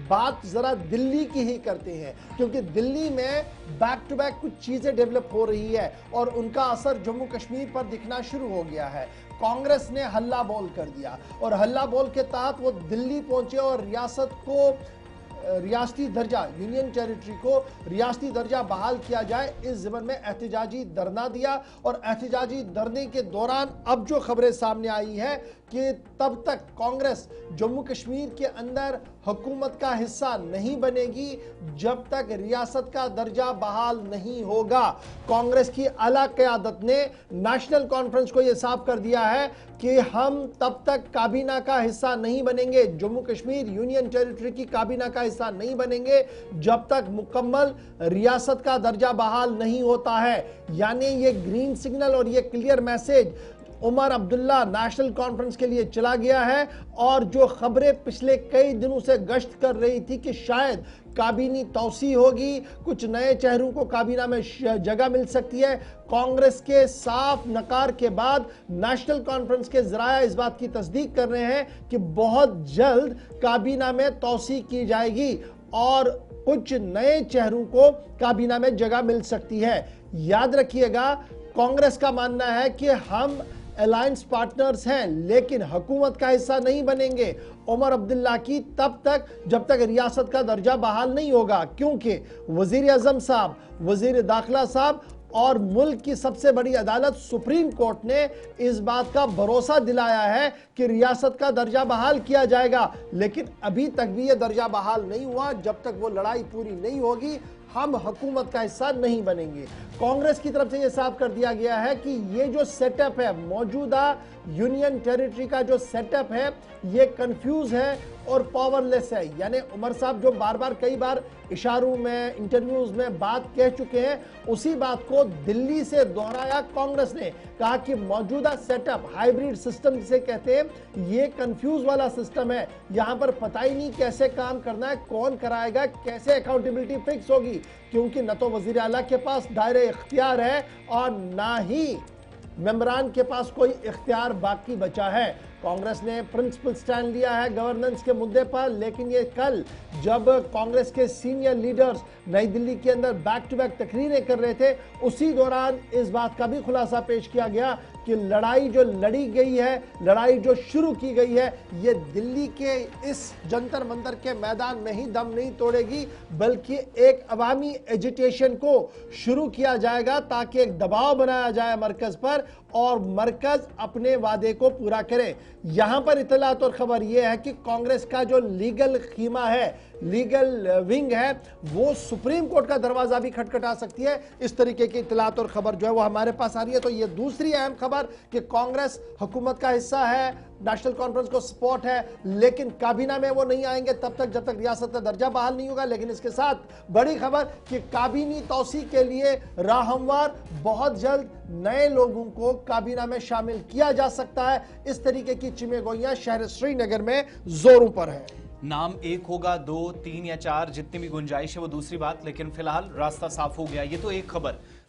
बात जरा दिल्ली की ही करते हैं, क्योंकि दिल्ली में बैक टू बैक कुछ चीजें डेवलप हो रही है और उनका असर जम्मू कश्मीर पर दिखना शुरू हो गया है। कांग्रेस ने हल्ला बोल कर दिया और हल्ला बोल के तहत वो दिल्ली पहुंचे और रियासत को रियासती दर्जा, यूनियन टेरिटरी को रियासती दर्जा बहाल किया जाए, इस ज़िम्न में एहतजाजी धरना दिया। और एहतजाजी धरने के दौरान अब जो खबरें सामने आई है कि तब तक कांग्रेस जम्मू कश्मीर के अंदर हुकूमत का हिस्सा नहीं बनेगी जब तक रियासत का दर्जा बहाल नहीं होगा। कांग्रेस की आला क़यादत ने नेशनल कॉन्फ्रेंस को यह साफ कर दिया है कि हम तब तक काबीना का हिस्सा नहीं बनेंगे, जम्मू कश्मीर यूनियन टेरिटरी की काबीना का हिस्सा नहीं बनेंगे जब तक मुकम्मल रियासत का दर्जा बहाल नहीं होता है। यानी ये ग्रीन सिग्नल और ये क्लियर मैसेज उमर अब्दुल्ला नेशनल कॉन्फ्रेंस के लिए चला गया है। और जो खबरें पिछले कई दिनों से गश्त कर रही थी कि शायद काबीनी तौसी होगी, कुछ नए चेहरों को काबीना में जगह मिल सकती है, कांग्रेस के साफ नकार के बाद नेशनल कॉन्फ्रेंस के जराया इस बात की तस्दीक कर रहे हैं कि बहुत जल्द काबीना में तौसी की जाएगी और कुछ नए चेहरों को काबीना में जगह मिल सकती है। याद रखिएगा, कांग्रेस का मानना है कि हम अलायंस पार्टनर्स हैं लेकिन हुकूमत का हिस्सा नहीं बनेंगे उमर अब्दुल्ला की तब तक जब तक रियासत का दर्जा बहाल नहीं होगा, क्योंकि वजीर आजम साहब, वजीर दाखिला साहब और मुल्क की सबसे बड़ी अदालत सुप्रीम कोर्ट ने इस बात का भरोसा दिलाया है कि रियासत का दर्जा बहाल किया जाएगा। लेकिन अभी तक भी यह दर्जा बहाल नहीं हुआ। जब तक वो लड़ाई पूरी नहीं होगी हम हुकूमत का हिस्सा नहीं बनेंगे। कांग्रेस की तरफ से यह साफ कर दिया गया है कि ये जो सेटअप है, मौजूदा यूनियन टेरिटरी का जो सेटअप है, ये कंफ्यूज है और पावरलेस है। यानी उमर साहब जो बार बार कई बार इशारों में, इंटरव्यूज में बात कह चुके हैं, उसी बात को दिल्ली से दोहराया कांग्रेस ने। कहा कि मौजूदा सेटअप हाइब्रिड सिस्टम जिसे कहते हैं, ये कंफ्यूज वाला सिस्टम है। यहां पर पता ही नहीं कैसे काम करना है, कौन कराएगा, कैसे अकाउंटेबिलिटी फिक्स होगी, क्योंकि न तो वजीर आला के पास दायरे इख्तियार है और ना ही मेंबरान के पास कोई इख्तियार बाकी बचा है। कांग्रेस ने प्रिंसिपल स्टैंड लिया है गवर्नेंस के मुद्दे पर, लेकिन ये कल जब कांग्रेस के सीनियर लीडर्स नई दिल्ली के अंदर बैक टू बैक तकरीरें कर रहे थे, उसी दौरान इस बात का भी खुलासा पेश किया गया कि लड़ाई जो लड़ी गई है, लड़ाई जो शुरू की गई है, ये दिल्ली के इस जंतर मंतर के मैदान में ही दम नहीं तोड़ेगी, बल्कि एक अवामी एजिटेशन को शुरू किया जाएगा ताकि एक दबाव बनाया जाए मरकज पर और मरकज अपने वादे को पूरा करे। यहां पर इतलात और खबर यह है कि कांग्रेस का जो लीगल खीमा है, लीगल विंग है, वो सुप्रीम कोर्ट का दरवाजा भी खटखटा सकती है। इस तरीके की इतलात और खबर जो है वो हमारे पास आ रही है। तो ये दूसरी अहम खबर कि कांग्रेस हुकूमत का हिस्सा है, नेशनल कॉन्फ्रेंस को सपोर्ट है, लेकिन काबीना में वो नहीं आएंगे तब तक जब तक रियासत का दर्जा बहाल नहीं होगा। लेकिन इसके साथ बड़ी खबर कि काबीनी तौसी के लिए राह हमवार, बहुत जल्द नए लोगों को काबीना में शामिल किया जा सकता है। इस तरीके की चिमेगोइयां शहर श्रीनगर में जोरों पर है। नाम एक होगा, 2, 3 या 4, जितनी भी गुंजाइश है वो दूसरी बात, लेकिन फिलहाल रास्ता साफ हो गया। ये तो एक खबर।